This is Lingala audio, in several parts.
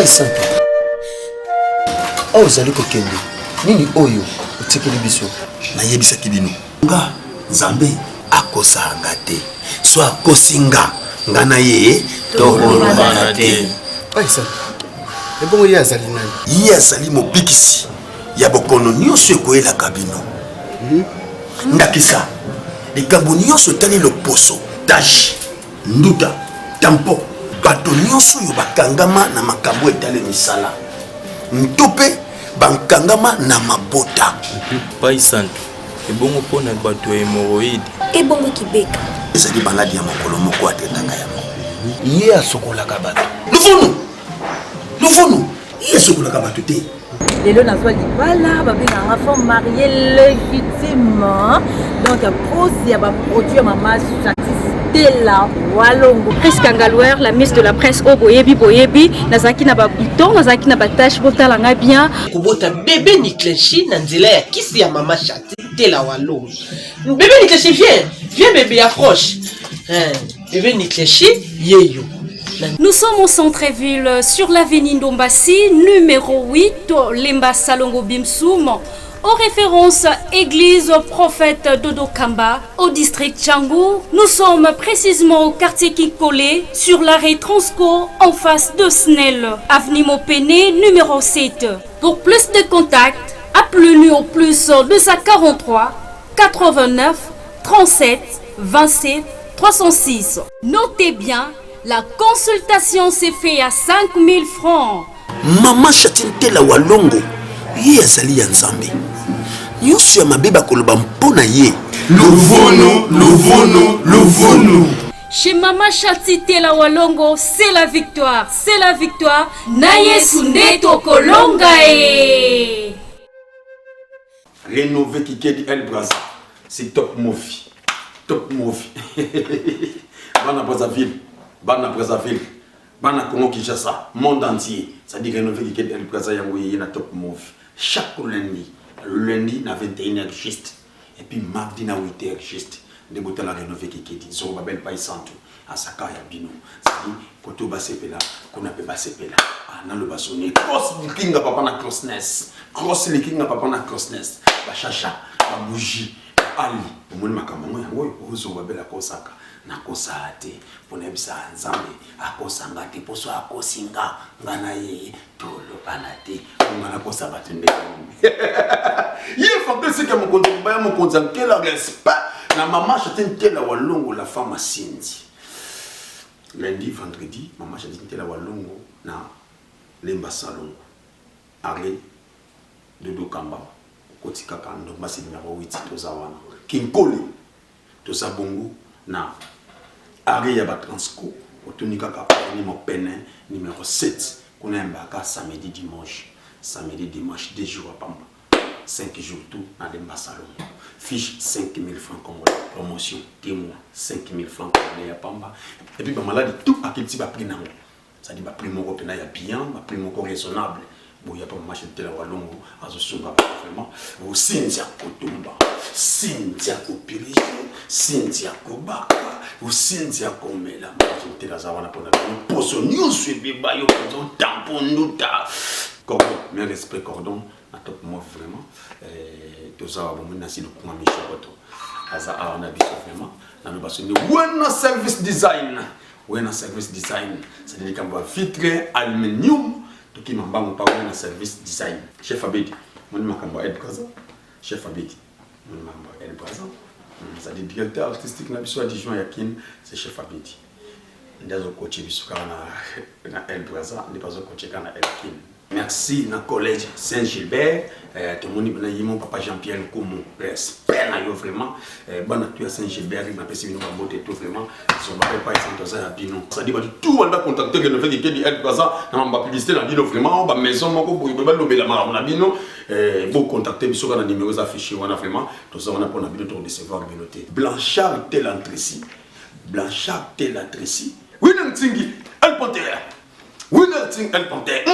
Simple. Oh, zali kokende. Nini oyo utikeli biso? Na yebisaki bino. Nga Nzambe akosanga te. So akosinga nga na ye tokolobana te. Simple. Ebongo ye azali nani? Ye azali mobikisi ya bokono nyonso ekoyelaka bino. Ndakisa likambo nyonso etali loposo, tache, nduta, tampo. Bato nyonso yo bakangama na makambo etale misala. Ntope bankangama na mabota. Pai santo. Ebongo pona bato ya hémorroïde. Ebongo kibeka. Ezali maladi ya mokolo moko atetaka yango. Ye asokolaka bato. Lufunu. Ye asokolaka bato te. Lelo nazwa libala babenga nga femme mariée légitimement. Donc à cause ya ba produit mama Stella Walongo. Presse Kangalouer, la miss de la presse au Boyebi, Nazaki na ba bouton, Nazaki na ba tache botalanga bien. Kubota bébé Niklechi na nzela ya kisi ya mama Chati Stella Walongo. Bébé Niklechi viens bébé approche. Bébé Niklechi yeyo. Nous sommes au centre-ville sur l'avenue Ndombassi, numéro 8, Lemba Salongo Bimsoum. En référence église prophète Dodo Kamba au district Tchangou, nous sommes précisément au quartier Kikole sur l'arrêt Transco en face de Snell, avenue Mopéné numéro 7. Pour plus de contacts, appelez-nous au plus 243 89 37 27 306. Notez bien, la consultation s'est faite à 5000 francs. Maman Chati Stella Walongo. Ye azali ya Nzambe. Nyonso ya mabeba koloba mpona ye. Luvono. Chez Mama Chati Stella Walongo, c'est la victoire. C'est la victoire. Na Yesu neto kolonga e. Rénové Kikedi El Brazza. C'est top movie. Bana Brazzaville. Bana Congo Kinshasa, monde entier. Ça dit rénover Kikedi El Brazza yango yé na top movie. Chaque lundi na 21h juste. Et puis mardi na 8h juste. De bout la rénover Kikedi. Zoro babel pa isantu. Asaka ya bino. Ça dit koto basepela, kona pe basepela. Na le basone. Cross likinga papa na crossness. Ba chacha, ba bougie. Ali, omoni makambo yango ozo babela kosaka. Na kosa te pona bisa Nzambe akosanga te poso akosinga ngana ye tolo banate ngana kosa batende ye fakte c'est que mon konza quel respect na maman Chati Stella Walongo la femme asinzi lundi vendredi maman Chati Stella Walongo na Lemba Salongo arrêt Dodo Kamba kotika kando basi numéro 8 tozawana kinkoli tozabongo na Arrêt à Transco, au Tonika Kapani, mon peine, numéro 7, qu'on a un bac samedi, dimanche, 2 jours à Pamba, 5 jours tout, dans les salons. Fiche 5000 francs comme promotion, témoin, 5000 francs comme à Pamba. Et puis, malade, tout à quel type de prix, ça dit, prix mon repère, il y a bien, prix mon raisonnable. Bon, il n'y a pas de machin de Walongo, à ce soir, vraiment. Au Cynthia Kotumba, Cynthia Kopirige, Cynthia Kobaka, au Cynthia Komela, machin de la Zawana pour la poisson, nous suivons, bayo, tampon, nuta. Cordon, mais respect cordon, à top moi vraiment. Tout ça, bon, maintenant, c'est le point Michel. Aza, on a vu ça vraiment. Dans le bassin, on service design. On service design. C'est-à-dire qu'on va filtrer aluminium. Qui m'a pas un service design. Chef Abedi, mon makambo El Brazza. Chef Abedi, mon makambo El Brazza. C'est le directeur artistique na biso adjoint yakin, c'est chef Abedi. Ndazo coacher biso kana na El Brazza, ndi bazo coacher kana El Kin. Merci na collège Saint-Gilbert. Tout le monde est mon papa Jean-Pierre Koumou. Respect na yo vraiment. Bon tu à Saint-Gilbert, il m'a passé une beauté tout vraiment. Son papa pas ils sont à Bino. Ça dit tout le monde va contacter que nous fait des aide comme ça dans ma publicité dans Bino vraiment, ba maison moko pour ba lober la mara na Bino. Bon contacter biso na numéros affichés on a vraiment tout ça on a pour na Bino to recevoir Binoté. Blanchard tel entrécy. Blanchard tel entrécy. Oui n'tingi, elle panthère. Oui n'ting elle panthère.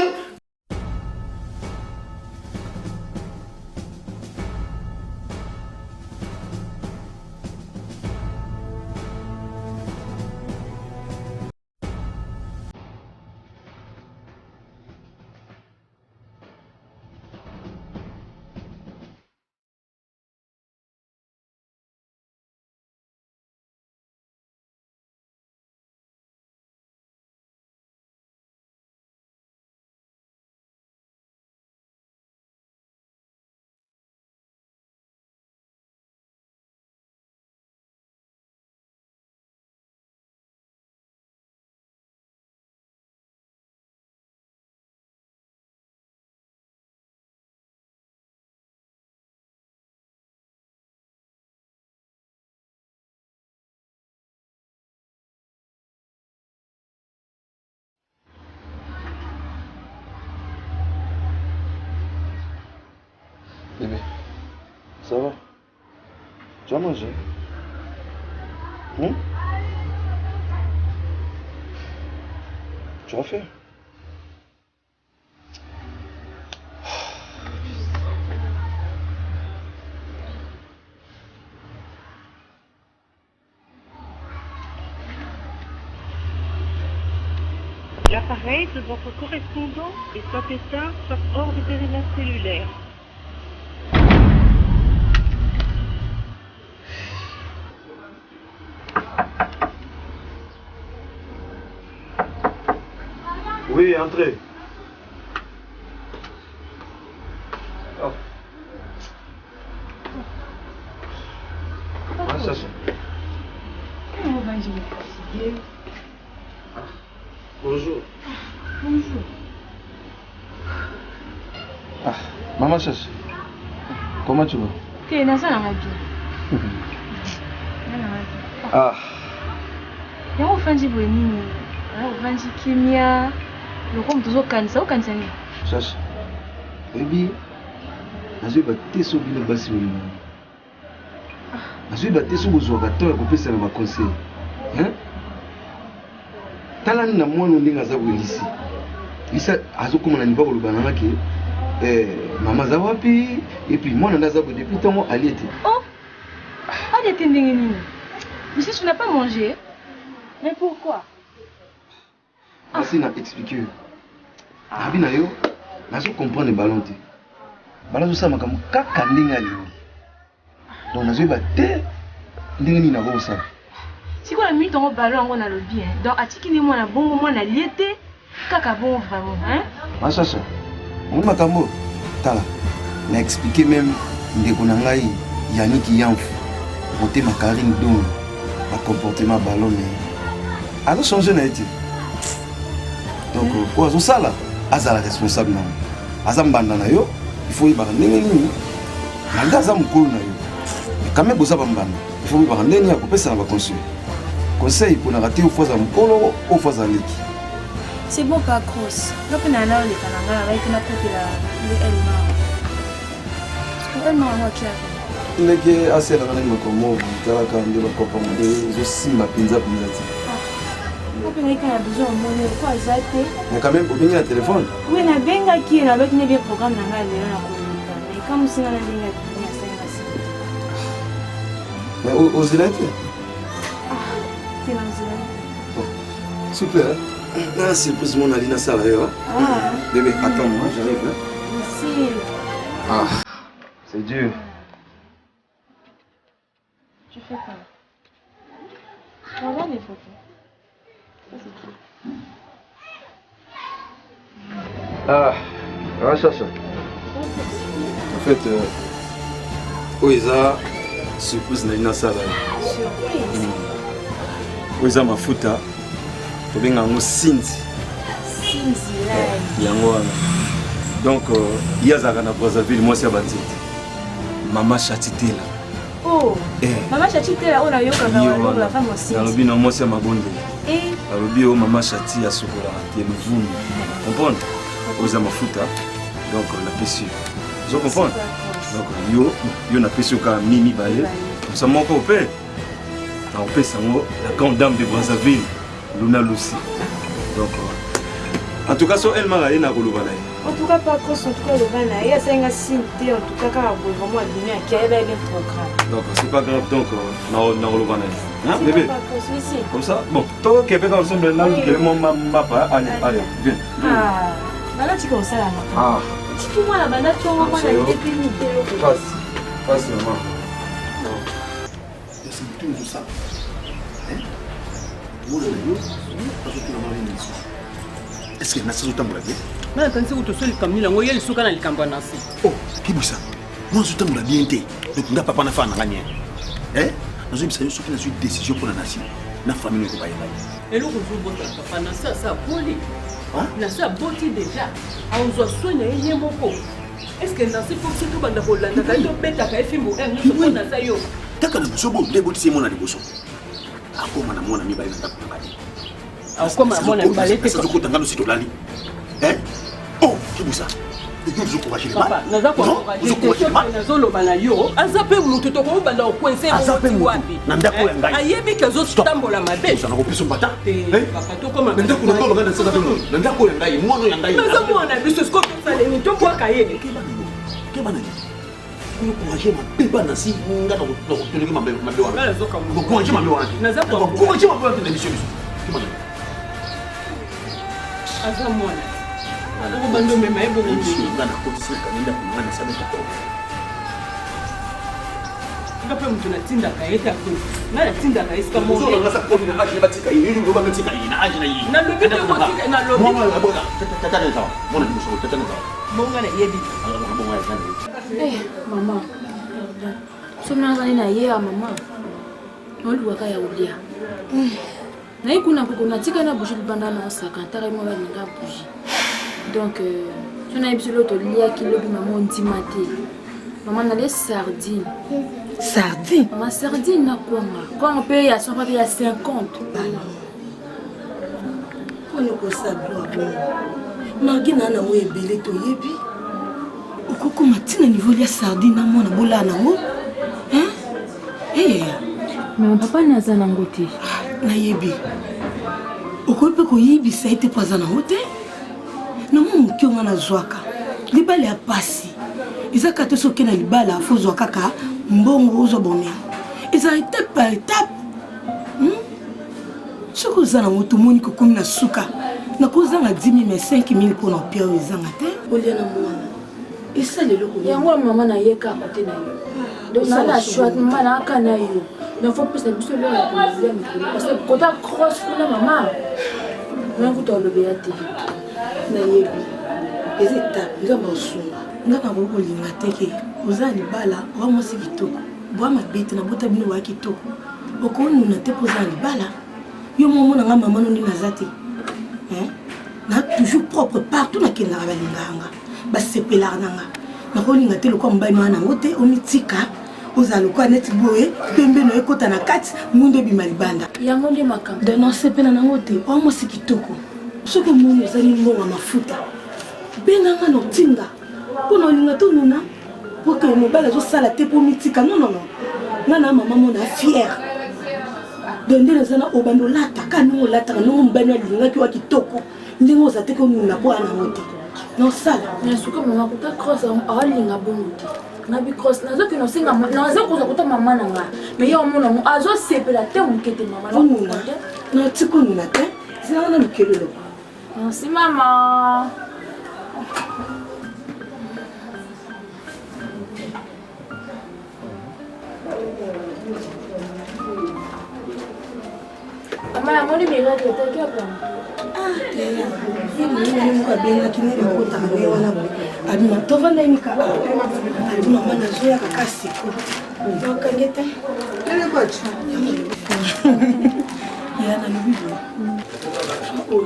Bébé, ça va? Tu as mangé? Tu as fait? L'appareil de votre correspondant est soit éteint, soit hors de périmètre cellulaire. Oui, entrez. Oh. Ah, ça c'est. Comment va je vais fatiguer? Bonjour. Bonjour. Ah, maman Chacha. Comment tu vas? Ok, dans ça, on va bien. Ah. Il y a un fan qui veut venir. Un fan qui kimia. Le rhum toujours cancer, ou cancer. Chacha. Baby. Je vais te sauver le bassin. Je vais te sauver le bassin. Je vais te sauver le conseil. Hein? Talani na mwana ndinga za welisi. Lisa azokomana ni bakolo banana ke mama za wapi et puis mwana ndaza bo depuis tant aliete. Oh. Aliete ndenge nini? Mais si tu n'as pas mangé. Mais pourquoi? Merci na expliquer. Abi na yo, nazo comprendre ballon te. Ballon ça makam kaka ndinga lingi. Donc nazo ba te ndenge nini na bo ça. Si quoi la minute on ballon on a le bien. Donc atiki ni moi na bongo moi na liete kaka bon vraiment hein. Ah ça. On makambo tala. Na expliquer même ndeko na ngai Yannick Yanfu. Voter ma Karine Dong. Ma comportement ballon mais alors changer na été. Donc ozo sala azala responsable na. Azambanda na yo, il faut y ba ndenge nini. Nanga za mukulu na yo. Quand même boza bambanda. Il faut y ba ndenge ya kopesa na ba conseil. Conseil pour rater au fois à mukolo au fois à leki. C'est bon pas grosse. Là on a là les kananga avec na côté là le elma. Parce que elma on qui a. Ndeke asela kana ngokomo tala ka ndeba kopa mode zo simba pinza ti. Il a besoin de monnaie, quoi, Zate? Mais quand même, pour venir à téléphone. Oui, il y a bien qui est avec un programme dans la mais comme si on a bien mais aux Zélètes? Ah, t'es dans Zélète. Super. Ah, c'est plus mon Alina Salaire. Ah. Bébé, attends-moi, j'arrive là. Ici. Ah, c'est dur. Tu fais quoi? Regarde les photos. Ah, ça. En fait, Oisa, suppose Nalina Sala. Surprise. Oisa Mafuta, tu viens à nous Cindy. Cindy, là. Yango. Donc, il y a Zagana Brazzaville, moi c'est Banzit. Maman Chatitela. Oh, Maman Chatitela, on a eu la femme aussi. Nalobi na moi c'est ma bonne. Nalobi o Maman Chati à Sokola, qui est le Voum. Comprendre? Aux Amafuta. Donc, on a péché. Vous comprenez? Donc, yo na péché au Mimi Baye. Comme ça, mon père. On peut savoir la grande dame de Brazzaville, Luna Lucy. Donc, en tout cas, so elle m'a rien à Golubana. En tout cas, pas trop son truc le vin. Il y a 5 signes, en tout cas, quand on va vraiment donner un cahier avec un programme. Donc, c'est pas grave, donc, on a Golubana. Hein, bébé? Comme ça? Bon, toi, Québec, ensemble, là, mon papa, allez, viens. Ah, là, tu commences à la matin. Ah. Tu peux moi la banane, tu vas moi la déprimité. Passe, maman. C'est tout ça. Est-ce que Nassi est en train de bien? Mais quand c'est où tu es comme il y a le souk dans le campagne. Oh, qui bouge ça? Moi, je suis en train de bien. Donc, on n'a pas de fan à gagner. Nous avons une décision pour la nation. La famille ne va pas y aller. Et le jour où papa, ça a volé. Ça a botti déjà. On doit soigner les mots. Est-ce que Nassi faut que tu vas dans Hollande? Tu vas bête à faire film ou un nous sommes dans ça. D'accord, nous sommes les botti, c'est mon anniversaire. Ah, comment on a mis la ah, comment on a mis la ça se compte dans le site de l'année. Hein? Oh, qui bouge ça? Nous encourager les papa, nous encourager les zolo banayo. Azape mutu to ko banda okwense mo wapi. Nandako ya ngai. Ayebi ke zo tambola mabe. Ça na ko piso bata. Papa to koma. Nandako na ko ngana sasa to. Nandako ya ngai, mwana ya ngai. Nazo mwana biso sko sale ni to kwa kayeni. Ke bana ni. Nous encourager ma beba na si ngana ko to le mabe mabe wana. Ngala zo ka mu. Ko encourager mabe wana. Nazo ko encourager mabe wana na mission. Ke bana. Aza mwana. Ako bando me mai bo ngi ngana ko tsika kaninda kumana sabe ta ko. Ngape mtu natinda kaeta ko. Na natinda kaisa mo. Zo ngasa ko ni aje batika yini ndo banga tsika yini aje na yini. Na lobi to ko tika na lobi. Mama la boga. Tata na tawa. Mona ni so tata na tawa. Bonga na yebi. Bonga ya kana. Maman. Somna ngani na ye mama. Noluwa ka ya ulia. Na ikuna kuna tika na bougie banda na saka tara mo ba ninga bougie. Donc tu n'as pas l'autre lia qui le maman intimate. Maman a les sardines. Sardines? Maman sardine na quoi? Quand on paye à son papier à 50. On ne peut pas savoir. Magina na we belé to yebi. Okoko matina niveau ya sardine na mona bola na ngo. Hein? Eh. Mais mon papa n'a pas nangote. Na yebi. Okoko ko yebi ça été pas na ngote. Na mon kionga na zwaka. Libala ya pasi. Izaka to soke na libala fo zwaka ka mbongo zo bonia. Ils étape par étape. Ce que vous avez tout le monde qui na suka. Na koza na 10 000 mais 5 000 pour na pia ezanga te. Olia na mwana. Et ça le loko. Yango maman na yeka côté na yo. Donc na la choix maman na kana yo. Mais faut plus de le parce que quand ta cross pour la maman. Même vous le béaté. Na yebi. Les étapes ngamba sunga. Ngamba ko linga teke. Oza libala wa mosi kitoko. Bwa mabete na bota bino wa kitoko. Okonu na te poza libala. Yo momo na maman no ni nazati. Na toujours propre partout na kenda balinganga. Ba sepelar nanga. Na ko linga te lo ko mbani wana ngote omitika. Ozalo ko net boye pembe no ekota na kati munde bi malibanda. Yango ndi makambo. De no sepela na ngote o mosi kitoko. Soko momo zali mbonga mafuta. Benanga no tinga. Pono linga to nuna. Pour que mon bal zo sala te pour mitika non. Nana maman mona fière. Dende na sana obando lata kanu lata no mbano linga ki wa kitoko. Ndingo za te ko nuna po ana ngote. Non sala. Mais ce que maman ko ta cross a linga bongote. Na bi cross na zo ki no singa na zo ko za ko maman na nga. Mais yo mona mo azo sepela te mukete maman. Na tiko nuna te. Sina na lukelelo. Merci maman. Maman, moi, les miracles, t'es capable. Ah, il m'a bien qui n'est pas autant de wana. Aduna, tu vas aller nika. Aduna, maman, je vais à casser. Donc, qu'est-ce que tu es quoi? Il y a un ami. Oh,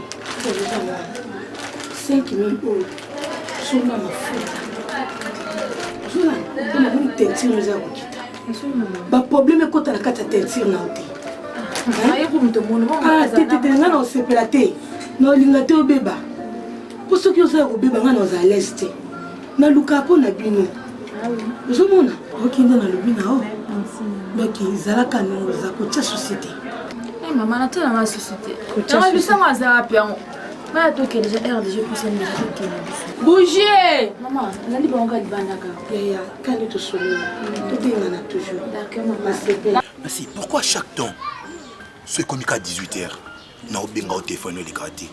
5 000 euros. Sona mafuta. Sona, on a une teinture aux avocats. Ba problème quand la carte teinture na oté. Ah, t'es nga na osepelate. Na lingate obeba. Pour ceux qui osent obeba nga na à l'est. Na luka po na bino. Ah oui. Ozomona, okinde na lobina o. Donc izalaka no za ko tia société. Eh maman, na tela ma société. Na bisa ma za pian. Ma to ke déjà RDG pour ça déjà ke. Bouger. Maman, na li bonga libandaka. Ya, quand tu te souviens, tout est là toujours. D'accord maman. Merci. Pourquoi chaque temps ce communiqué à 18h na obenga au téléphone le gratter.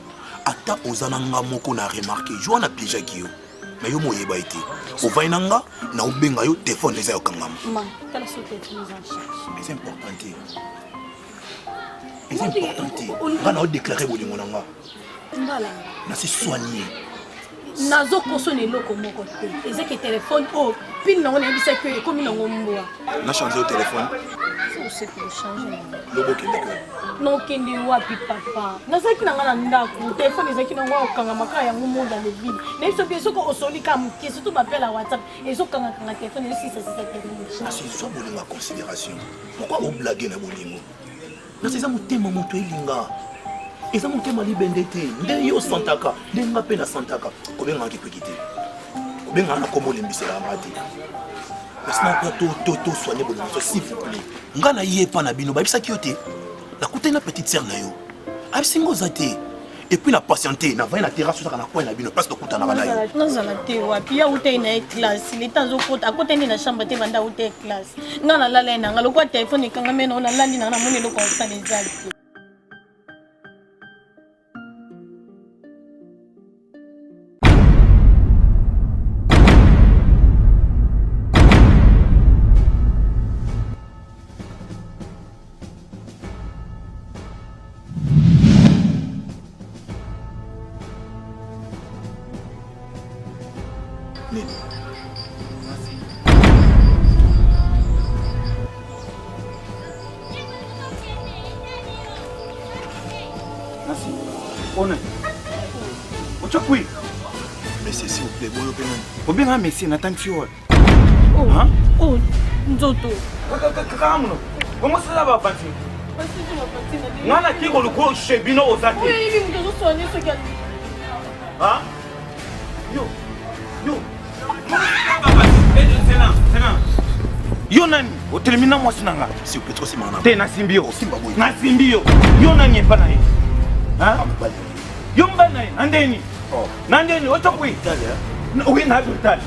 Ata ozananga moko na remarqué, jo na piège ki yo. Mais yo moyeba été. O vainanga na obenga yo téléphone les ayokanga. Maman, tala sauter prise en charge. Mais c'est important. C'est important. On a déclaré bolingo nanga. Mbala. Na se soigner. Nazo kosone loko moko te. Ezeke téléphone oh, pin na on ebisa que comme na ngomboa. Na changer au téléphone. C'est pour changer. Lobo kende ko. Non kende wapi papa. Nazaki na ngana ndako. Téléphone ezaki na ngwa okanga makaya yango monde le vide. Na biso biso ko osoli ka muke surtout bapela WhatsApp. Ezo kanga kanga téléphone esi ça téléphone. Ah c'est ça bolingo en considération. Pourquoi on blague na bolingo? Na c'est ça motema moto elinga. Eza motema libende te. Nde yo santaka, nde nga pe na santaka. Kobenga ki kwekite. Kobenga na komo lembisela ngati. Masina ko to soigner bolingo s'il vous plaît. Nga na yepa na bino babisa kiote. La koute na petite sœur na yo. Abisingo zate. Et puis la patienter na va na terrasse sur na coin na bino place de kuta na bana yo. Non zala te wapi ya ute na classe. Les temps au côté à côté ni na chambre te banda ute classe. Nga na lala na ngalo kwa téléphone kanga mena na landi na moni lo kwa ça les alpes. Monsieur s'il vous plaît, boyo penan. Obenga merci na tanti yo. Oh. Hein? Oh, nzoto. Kakamuno. Comment ça va partir? Ngana kiko luko shebino ozati. Oui, oui, nous devons soigner ce gars. Hein? Yo. Yo nani? Otelemina mwasi nanga. S'il vous plaît, trop simana. Te na simbio. Simba boy. Na simbio. Yo nani epa na ye? Hein? Yo mbana ye. Andeni. Oh. Nandeni otokwi. Oui, na hospital.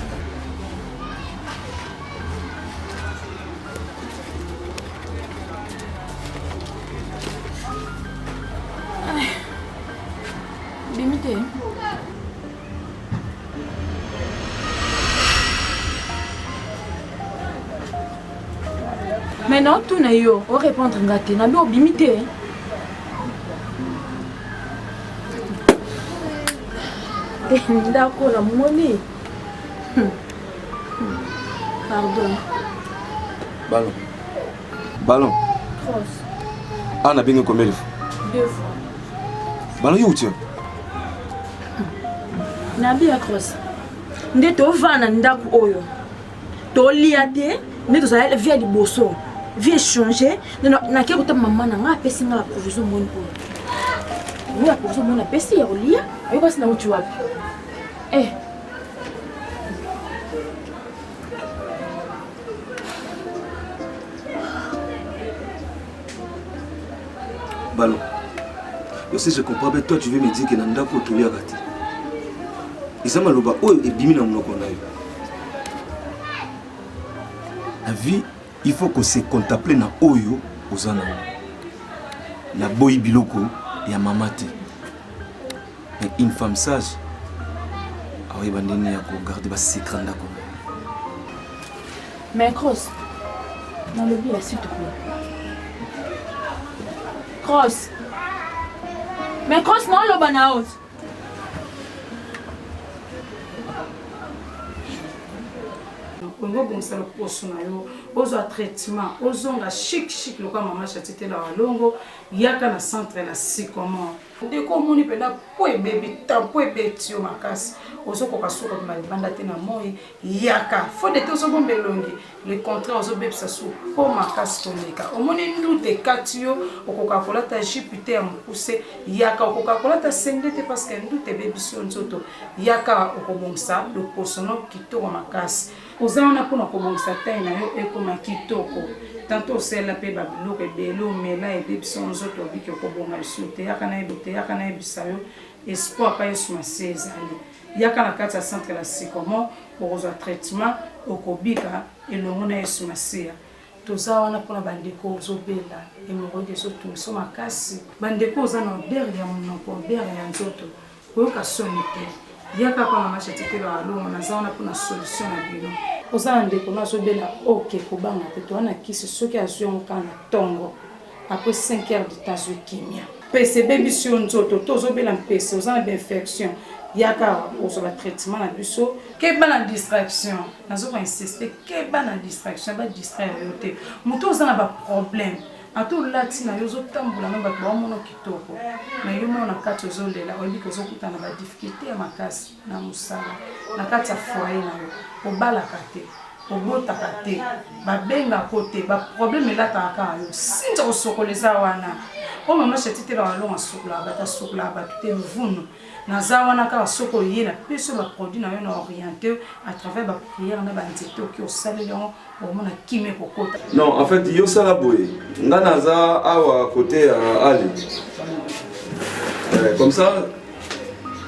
Bimite. Maintenant, tout n'a eu au répondre ngate na bi obimite. Ndako la moni. Pardon. Ballon. Cross. Ah, on a bien combien de fois? 2 fois. Ballon, où tu es? Nabi ya cross. Nde to vana ndako oyo. To liate, nde to sala via di bosso. Via changer, na ke kota maman na nga pesi nga provision mon po. Moi la provision mon pesi ya olia, ayo kasi na uchi wapi. Ballon. Je sais, je comprends, mais toi tu veux me dire que Nandako tu l'as raté. Et ça m'a loba, oh, et bimi na mnoko na yo. La vie, il faut qu'on se contemple na oyo ozana. La boy biloko ya mamate. Mais une femme sage, awa bandeni ya ko garder ba secret ndako. Mais Cross, dans le bien s'il te plaît. Cross. Mais Cross non lo bana out. okongo bongisa loposo na yo ozwa traitement ozonga chic lokola mama chatitela walongo yaka na centre na sycomore ndeko omoni mpena po ebebi tampo ebeti yo makasi ozokoka suka bima libanda te na moi yaka fo de te ozobomba elongi le contraire ozobebisa su po makasi toleka omoni ndute ekati yo okoka kolata jupite ya mokuse yaka okoka kolata sende te parce que ndute ebebisi yo nzoto yaka okobongisa loposo no kitoko makasi oza wana mpona kobongisa tai na yo ekoma kitoko tanto osala mpe babiloko ebele omela ebebisi yo nzoto obiki okobonga lisusu te yaka na yebisa yo espoir pa yesu masi ezali yaka na kati ya centre la sycomore okozwa traitement okobika elongo na yesu masiya toza wana mpona bandeko ozobela hémorroïde ezotumisa makasi bandeko oza na odere ya monoko odere ya nzoto koyoka soni te yaka pa mama chatikelo alongo naza wana mpona solution na bino oza na ndeko no azobela oke kobanga te towana kisi soki azwi yango kaka na ntongo apres 5 heures de temps azwi kimia mpese ebebisi yo nzoto to ozobela mpese oza na bainfection yaka ozwa traitement na biso keba na distraction nazoko insiste keba na distraction badistraire yo te moto oza na baproblème ata olati na yo ozotambola na bato bamona kitoko na yo mona kati ozolela oyebiki ozokutana na badifficulté ya makasi na mosala na kati ya foyer na yo obalaka te obotaka te babengako te baproblème elataka kaka yo sinza kosokoleza wana o mama chatitela walongo asokolaka bato asokolaka bato te mvunu naza wana kaka soko oyela mpeso baproduit na yo na orienté à travers baprière na banzete oki osaleli yango omona kime kokota. Non, en fait yosala boye nga naza awa côté ali comme ça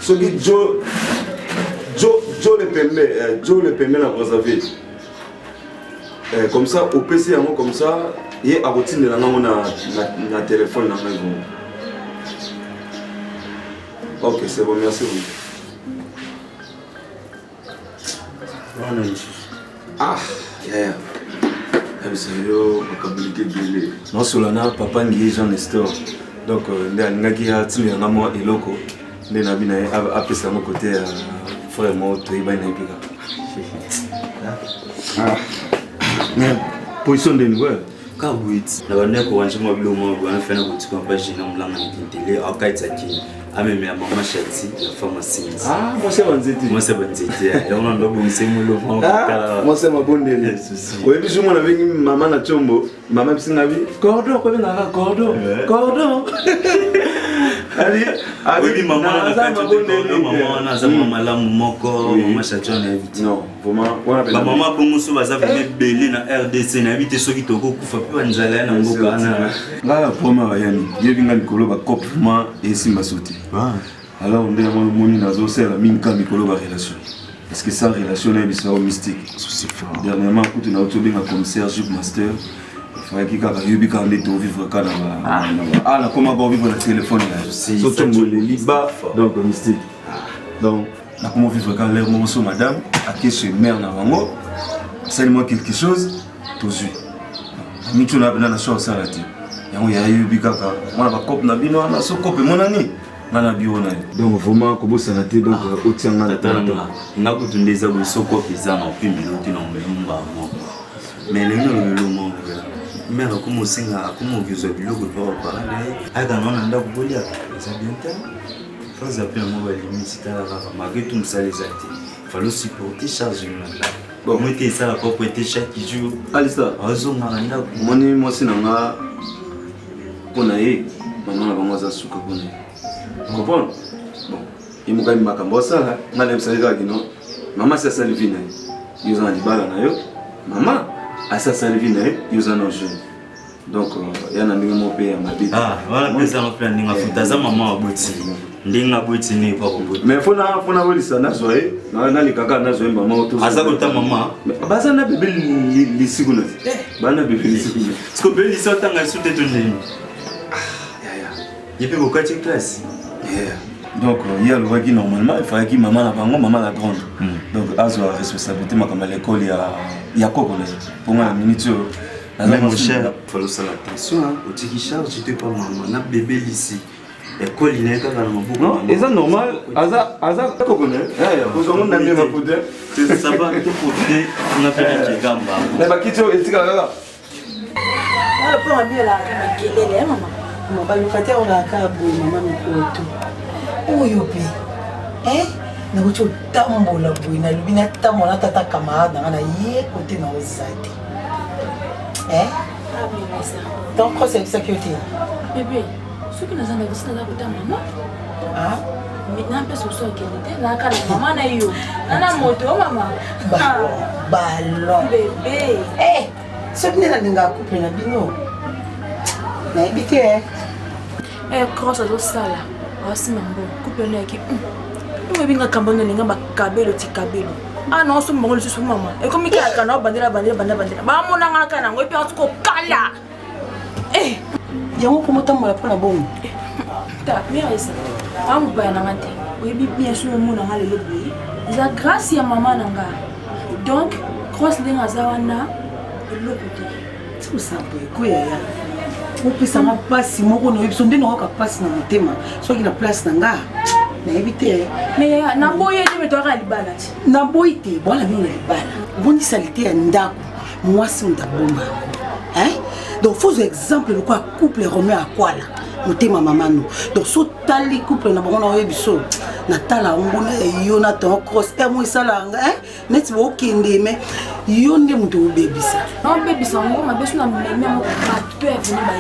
soki Joe le permet na Brazzaville comme ça au PC yango comme ça ye akotindela nango na téléphone na ngai. Ok, c'est bon, merci beaucoup. Ah, yeah. Yo, bakabilité belé. Non solana papa ngi Jean Nestor. Donc ngaki ya timi na mo eloko. Nde na bina apesa mo côté frère mo to iba na ipika. Ah. Position de nouveau. Kabwit. Na bande ko wanje mo bilo mo bana fena ko tiko pa jina mlanga ngintele akaitsa ki. Ameme ya mama Shati la femme sinzi. Ah, moi c'est Banzeti. Et on a bon c'est mon lomo. Moi c'est ma bonne délire. Oui, puis je m'en avais maman na chombo, maman pisina bi. Cordon, quoi na cordon. Allez, oui maman na cordon, maman na za mama la moko, mama Shati on a évité. Non, vraiment, on appelle. Maman pour musu baza venir belé na RDC na éviter ceux qui toko kufa pe banzala na ngoka na. Là vraiment yani, yevinga mikolo ba copement et simba sauté. Alors on dit à mon nazo c'est la mine comme mikolo ba relation. Parce que sans relation là c'est au mystique. Dernièrement quand on a autobé un commissaire Jup Master, il fallait qu'il kaka yubi ka ndé to vivre kana ba. Là comment bon vivre le téléphone là. Surtout le liba donc mystique. Donc là comment vivre quand l'air mon so madame à qui se mère na bango. Seulement quelque chose tozu. Mitu na bana na chose ça là. Yango ya yubi kaka mwana ba cop na bino na so cop monani. Donc vraiment comme ça n'a été donc au tient na kutundeza busoko pizza na puis minuti na mbemba mo mais le moment mais comme singa comme viso biloko pa pa aga nona nda kubolia ça bien temps faut appeler mo ba limite ta la malgré tout ça les actes fallo supporter charge bon moi t'es ça la propriété chaque jour alisa azo nganda moni moi sinanga konaye maman bango za suka konaye. Comprendre? Bon, il m'a dit que ça, maman c'est Salvina. Ils ont dit maman, à sa Salvina, ils ont joué. Donc, il y a un numéro payé à ma vie. Ah, voilà, mais ça m'a fait un peu maman à bouti. Ndinga bouti n'est pas au bout. Mais il faut avoir ça, na joué. Na les caca na joué maman autour. Ah, ça compte maman. Bah ça n'a pas bébé les secondes. Bah n'a bébé les secondes. Ce que bébé les sortent en sous de ton nez. Ah, il peut beaucoup de classe. Donc il y a le voie qui normalement il fallait que maman la bango maman la grande. Donc azo la responsabilité ma comme à l'école il y a quoi pour moi la minute mais mon cher faut faire attention hein au tiki charge tu te pas maman na bébé ici école il est quand même beaucoup. Non, et ça normal, Aza connaît. Vous avez un ami ma poudre. Ça va tout côté, on a fait des gamba. Mais bah qui tu es là? Alors pour bien là, makelele maman. Maman ba lukate on a ka bo maman mikoto. Oyo pe. Na ko tambola bo na lubina tamola tata camarade na ye côté na ozate. Ah mais ça. Donc c'est sécurité. Bébé, ce que nous avons dit c'est la maman. Ah maintenant parce que ça qui était là quand maman na yo. Nana moto maman. Ballon. Bébé. Ce qui n'est pas couple na bino. Na ebité. Cross à sala. Asi mambo. Couple na équipe. Nous binga kambona linga ba kabelo ti kabelo. Ah non, ce mbongo le maman. Et comme il y a kana bandira. Ba mona ngana kana ngwe pe atko kala. Yango comment tambola pour la bombe. Ta mère ça. Amu ba na ngate. Oui bien sûr mona ngale le boyi. Za grâce ya maman nanga. Donc cross linga zawana le côté. C'est ça boy. Koya ya. Vous pouvez savoir pas si mon on est sondé non ka passe na motema. Soit qu'il a place nanga. Na éviter. Mais na boye te metora libala ti. Na boye te bona mina libala. Boni salité ya ndako. Moi si on bomba. Donc faut exemple le quoi couple remet à quoi là. Motema maman nous. Donc so tali couple na bango na webiso. Na tala ngona Jonathan cross moi ça là net bo kende mais yonde muto bebisa. Non bebisa ngo mabesu na même tu es venu ba.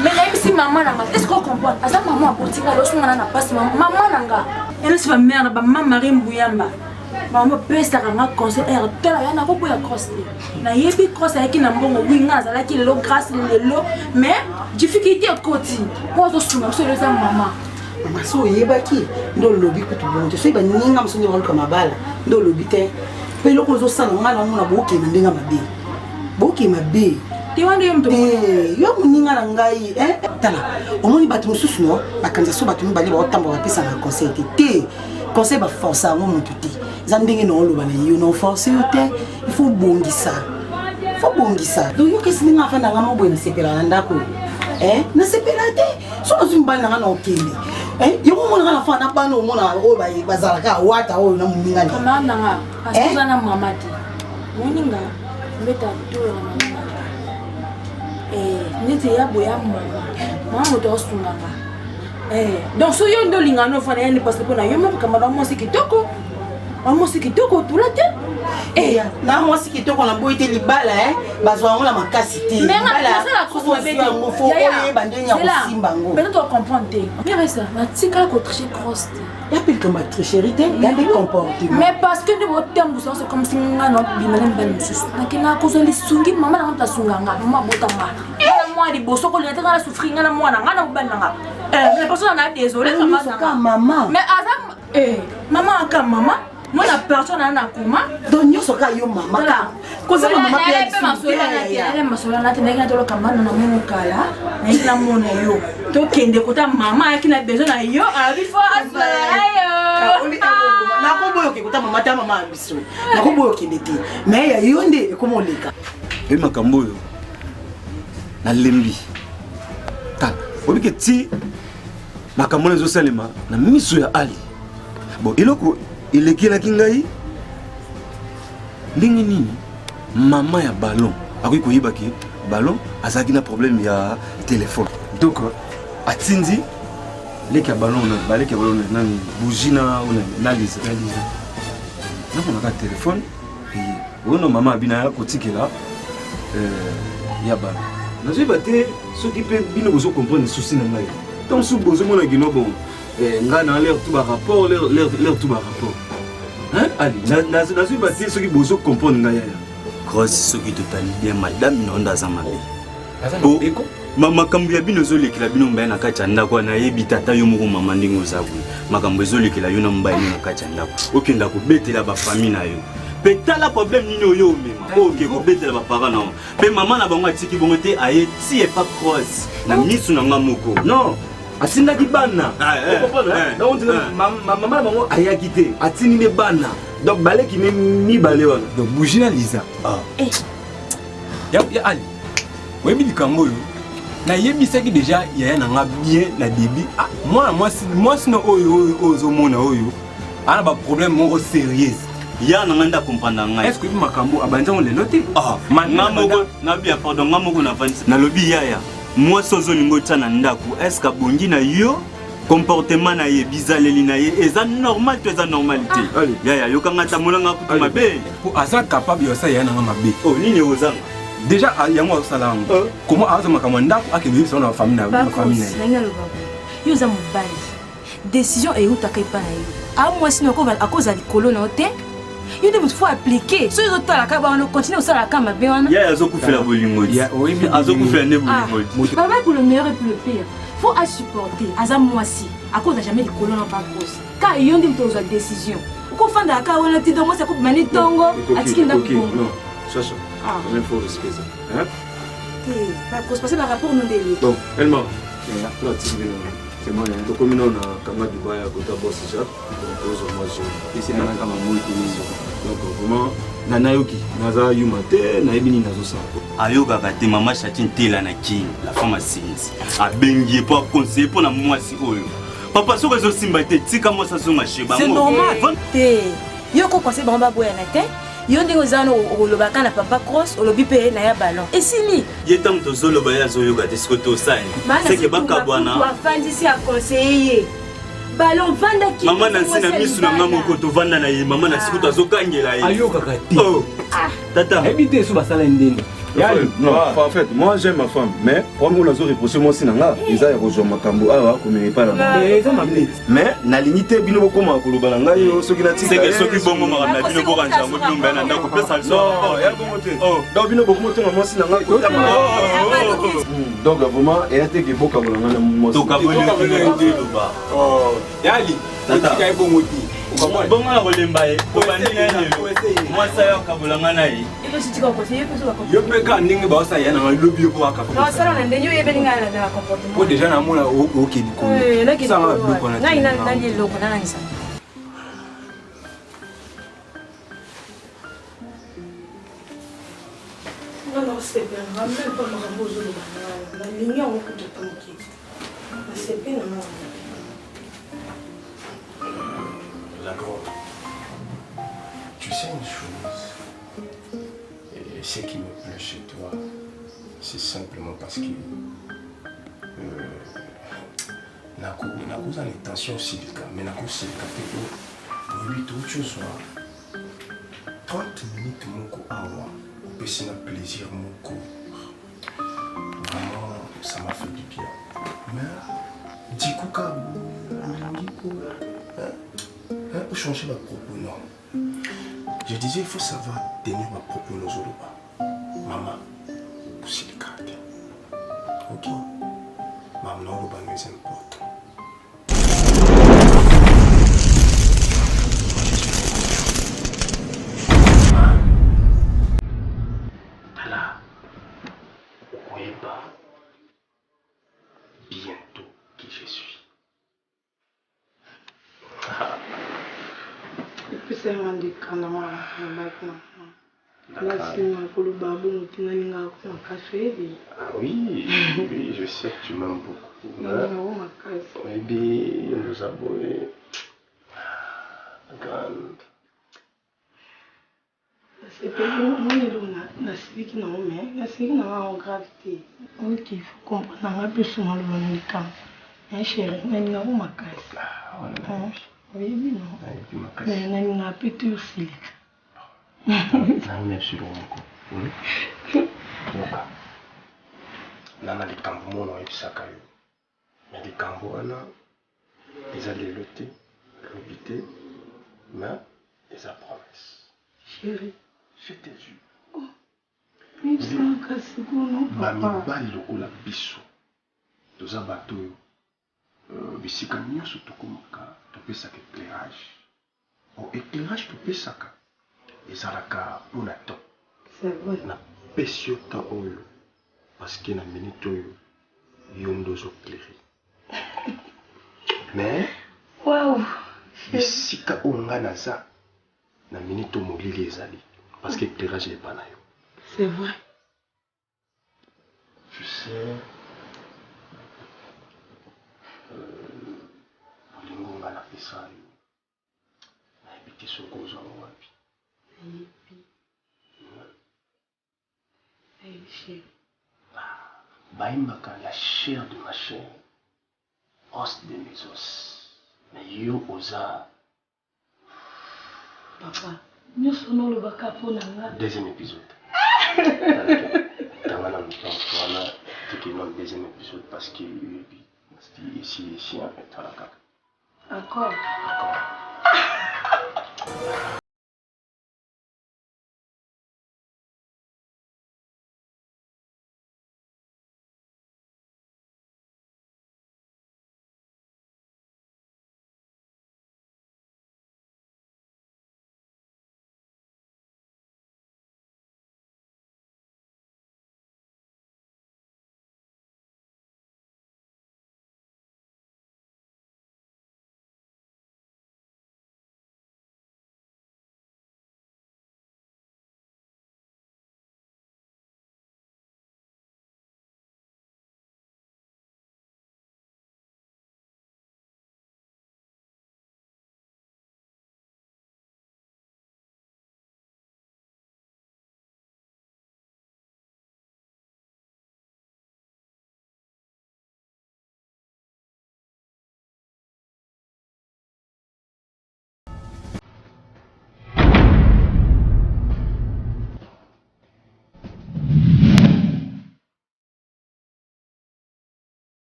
Mais même si maman nanga est-ce qu'on comprend? Asa maman aportika lo sunga na passe maman nanga. Elle se va mère ba maman Marie Mbuyamba. Maman pesa kanga conseil tala yana ko ya cross. Na yebi cross ayaki na mbongo winga za la ki le grâce le lo mais difficulté côté. Moi je suis sur le maman. Maman so yebaki ndo lobi ko tubonto so iba ninga msonye wanka mabala ndo lobi te pe loko zo sana ngala ngona boke ndinga mabe boke mabe ti wande yomto yo muninga na ngai tala omoni batu mususu no bakanza so batu mbali ba otamba ba pesa na conseil te conseil ba forcer ngo mutu te za ndenge no loba na yo no forcer te il faut bongisa donc yo kesi ninga fa na ngamo boye na sepela ndako na sepela te so ozumbali na ngana okende yo mona ngana fa na bano mona o ba bazalaka wata o na muninga ni kama nanga asuza na mama te muninga mbeta to na mama niti ya boya mama moto osunganga donc so yo ndo lingano fa na ni parce que na yo mo kama na mosiki toko tulate na mwasi kitoko na boite libala bazwa ngo na makasi te libala ko ngo fo oye bandenya ko simba ngo peut-être on comprend te mais ça na tika ko tricher cross te ya pile comme tricherité ya des comportements mais parce que de votre temps c'est comme si ngana binalem ban mususu nakina ko zo lisungi mama na mtasunganga mama botanga na moi di boso ko leta ngana souffrir ngana mwana ngana bananga mais personne na désolé maman mais azam maman aka maman moi la personne a nakuma donc nyoso ka yo mama ka koza mama pia elle masola na tena to kambana na mumu kala na ila mona yo to kende kota mama akina besoin na yo abifo ayo na ko boyo ke kota mama ta mama biso na ko boyo kende te mais ya yonde ekomoleka e makambo yo na lembi ta obike ti makambo zo salema na miso ya ali bon iloko elekelaki ngai ndenge nini mama ya ballon akoki koyebaki ballon azalaki na problème ya téléphone donc atindi leki ya ballon baleki ya ballon nani bougie na lisa namonaka téléphone oyo mama abina ya kotikela ya ballon nazoyeba te soki mpe bino bozo comprendre souci na ngai donc so bozomona kino bon nga na l'air tout rapport l'air tout rapport ali nazoyeba te soki bozo comprendre ngai yaya cross soki totali bien madame inonda aza mabe makambo ya bino ezolekela bino mbaye na kati ya ndako wana nayebi tata yo moko mama ndenge oza boye makambo ezolekela yo na mbaye na kati ya ndako okenda kobetela bafamille na yo mpe tala problème nini oyo omema oke kobetela baparent na yo mpe mama na bango atiki bongo te aye ti epa cross na misu na nga moko non atindaki bana mama na bango ayaki te atindi nde bana donc baleki ne mibale wana donc bougie na liza ya ali oyebi likambo oyo na yebisaki déjà yaya nanga bien na début moi sinon ozo mona oyo ana ba problème moko sérieux ya nanga nda comprendre ngai est-ce que makambo abanzango lelo te ngamoko na bien pardon ngamoko na vanisi na lobi yaya moi sozo lingo tana ndako est-ce que bongi na yo comportement na ye bizaleli na ye eza normal to eza normalité yaya yokanga tamolanga kutu mabe po aza capable yo sa yaya nanga mabe nini ozanga déjà yango osala yango comment aza makambo ndako akende yebisa na famille na yo za mobali décision eyutaka epa na yo mwasi na akoza likolo na yo te yo nde motu fo appliquer so ezotalaka bana continue osalaka mabe wana yaya azokufela bolingo azokufela nde bolingo papa pour le meilleur et pour le pire faut supporter aza mwasi akoza jamais likolo na bakosi ka yo nde moto ozwa décision okofanda aka wana ti dongo sako mani tongo atiki ndako bongo Chacha, il faut respecter ça. Hein? Parce que par rapport au nom de l'autre. Bon, elle m'a. C'est moi, hein. Donc, comme on a Kama Dubaï à côté de Boss Jacques, donc, moi, je. Et c'est Nana Kama Moui. Donc, vraiment, Nanayoki, Naza Yumate, Naibini Nazosa. Ayoga Gate, maman Chatine Tela Naki, la femme à Sins. A Bengi pour conseiller pour la moisi Oyo. Papa, sur les autres Simbate, Tika moi ça sonne chez c'est normal. Yoko conseille Bamba Boyanate. Yo ndenge ozana olobaka na papa cross olobi pe na ya ballon esili yetam tozolo baya zoyoga diskoto sani seke bakabwana afandisi a conseiller ballon vanda ki mama na nsina misu na ngamo ko to vanda na ye mama na sikuto azokangela ye ayoka kati tata habite so basala ndeni non, en fait, moi j'aime ma femme, mais comme on a reproché moi aussi, ils ont rejoint ma cambo, comme pas là. Mais la limite, bino beaucoup ma kulubalanga, yo so qui n'a c'est que ceux qui bon moment na bino ko ranja mo lumba na ndako place al so. Non, ya bon moté. Donc bino beaucoup moté moi aussi nanga ko tama. Donc vraiment, et était que beaucoup kabulanga na moi. To kabulanga ba. Yali, tika bon moté. Bon na kolemba ye, ko bandina ye. Moi ça ya kabulanga na ye. Yo peka ndenge ba sa yana na lobi ko aka ko. Non, ça là ndenyo yebelinga na comportement. Ko déjà na mona OK di ko. Ça va ko na. Na ndi loko na nisa. Non, c'est bien. Ramène pas ma bozo de la ligne on peut te tanker. C'est bien non. D'accord. Tu sais une chose, et ce qui me plaît chez toi, c'est simplement parce que naku une intention civique, mais naku civique pour lui tout chose 30 minutes moko awa, on peut s'y plaisir moko. Vraiment, ça m'a fait du bien. Mais du coup pour changer ma propos, non. Je disais, il faut savoir tenir ma propos nos Zoloba. Maman, c'est le caractère. Ok? Maman, non, le est important. Voilà. Oui, pas. Bientôt qui je suis. C'est un décandement maintenant. Là, c'est un le babou qui n'a rien à cacher. Ah oui, oui, je sais que tu m'aimes beaucoup. Non, ma casse. Oui, bien, nous avons grande. C'est pas moi, la civique non, mais la civique n'a pas en gravité. Ok, il faut comprendre. On a plus souvent le bon camp. Hein, chérie, mais n'a pas ma casse. Oui, non. Mais on a plus tout aussi. Même sur le nana les cambons non et ça caillou. Mais les cambons là, ils allaient lutter, l'obiter, mais ils a promesse. Chérie, je te jure. Oh, mais ça casse non papa. Bali loko la biso. Doza bateau. Bisika nyonso tokomaka topesaka éclairage. O éclairage topesaka ezalaka mpona temps. C'est vrai. Napesi yo temps oyo parce que na minute oyo yo nde ozoclaire. Mais wow. Bisika oyo nga naza na minute oyo molili ezali parce que éclairage epa na yo. C'est vrai. Tu sais, ça. Habiter ce cause en wapi. Baïmaka, la chair de ma chair, os de mes os. Mais yo osa. Papa, nous sommes le baka pour nanga. Deuxième épisode. Tangana voilà, c'est le deuxième épisode parce que ici en fait à la caca. Encore.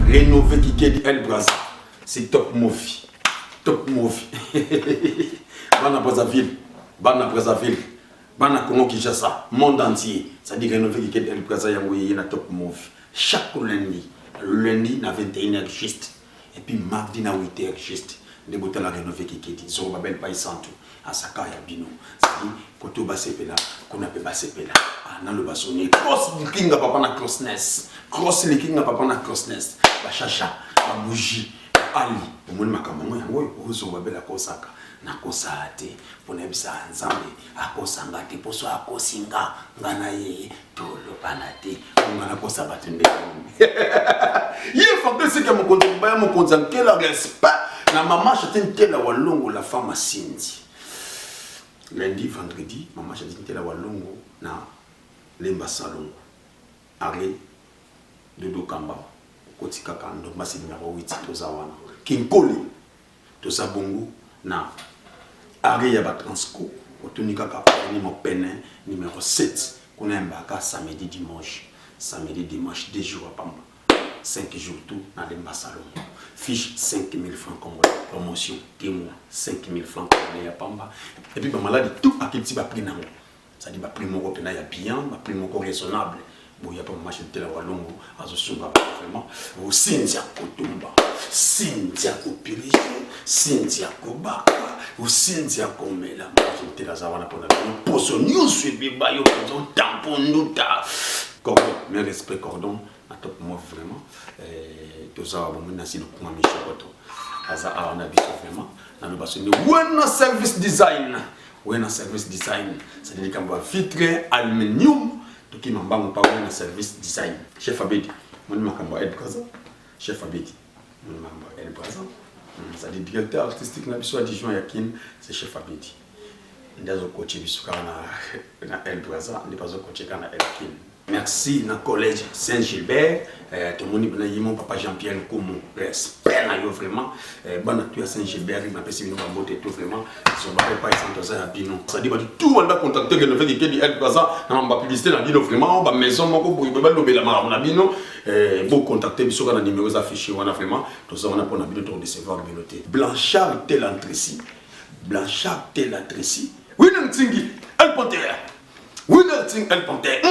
Rénové qui est El Braza, c'est top movie. Top movie. Bana Brazzaville, Bana Congo Kinshasa, monde entier. Ça dit rénové qui est El Braza, il y a top movie. Chaque lundi, à 21h juste. Et puis mardi à 8h juste. Les boutons la rénové qui est Zorobabel Païsantou, à Saka Yabino. C'est-à-dire, Koto Basepela, Konape Basepela. Ah, dans le basonnier. Cross le king à papa na crossness. Cross le king à papa na crossness. Bachacha, Babouji, Ali. Au monde makamango yango, Zorobabel à Kosaka. Na kosate, ponebisa nzambe, akosanga te, poso akosinga, ngana ye, tolo panate, ngana kosabate nde. Yé fakte c'est que mon konti quel respect na maman chatin tela walongo la femme Cindy. Lundi vendredi maman chatin tela walongo na lemba salon. Arrêt Dodo Kamba kotika kando basi numéro 8 tozawana. Kinkoli tozabongo na arrêt ya ba transco otonika ka mo penin numéro 7 kuna mbaka samedi dimanche 2 jours à Pamba. 5 jours tout dans les salon. Fiche 5 000 francs comme promotion. Témoin 5 000 francs comme à Pamba. Et puis, malade tout à qui va prix. Ça dit, prix mon copain est bien, prix mon raisonnable. Bon, il n'y a pas de machin de la Walongo, à ce vraiment. Au Cynthia Kotumba, Cynthia Kopiri, Cynthia Kobaka, au Cynthia Komela, machin de la Zawana pour la poisson, nous suivons, bayo, tampon, nous ta. Cordon, mais respect cordon. Top moi vraiment tout ça bon merci beaucoup ma Michel Koto aza on a vu vraiment na nous basoni wena service design ça dit quand va vitre aluminium to ki mambango pa wena service design chef Abedi mon makambo El Braza chef Abedi mon makambo El Braza ça dit directeur artistique na biso adjoint yakin c'est chef Abedi ndazo coacher biso na El Braza ndi bazo coacher kana Elkin. Merci dans le collège Saint-Gilbert. Tout le monde est mon papa Jean-Pierre Koumou. Respect vraiment. Bon, tu as Saint-Gilbert, il m'a fait une beauté tout vraiment. Ils sont pas sans ça à Bino. Ça dit tout on va contacter le fait qu'il y ait El Braza dans ma publicité dans Bino vraiment. Ma maison, mon couple, il va lever la main dans Bino. Bon contacter bisous dans les numéros affichés on a vraiment. Tout ça on a pour Bino pour recevoir le noté. Blanchard tel Antrécy. Blanchard tel Antrécy. Oui, non tingi. El Panthère. Oui, non tingi El Panthère.